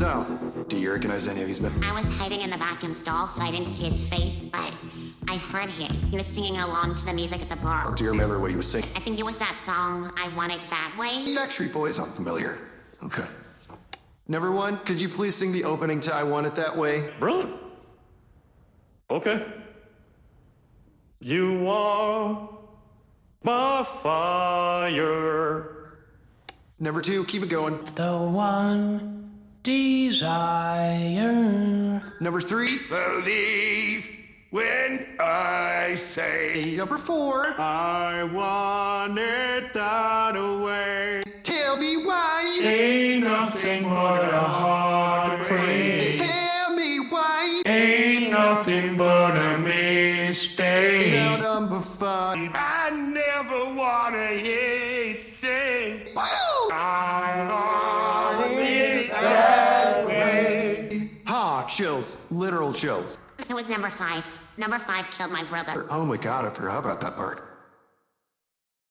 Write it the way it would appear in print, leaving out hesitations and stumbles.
So, do you recognize any of these men? I was hiding in the bathroom stall, so I didn't see his face, but I heard him. He was singing along to the music at the bar. Do you remember what he was singing? I think it was that song, I Want It That Way. Backstreet Boys, I'm familiar. Okay. Number one, could you please sing the opening to I Want It That Way? Brilliant. Okay. You are my fire. Number two, keep it going. The one desire. Number three, Believe when I say number four, I want it that way. tell me why. Ain't nothing but a heartbreak. Tell me why. Ain't nothing but a mistake. Now number five, I never wanna hear you say wow. I want it that way. Ha, chills, literal chills. It was number 5. Number 5 killed my brother. Oh my god, I forgot about that part.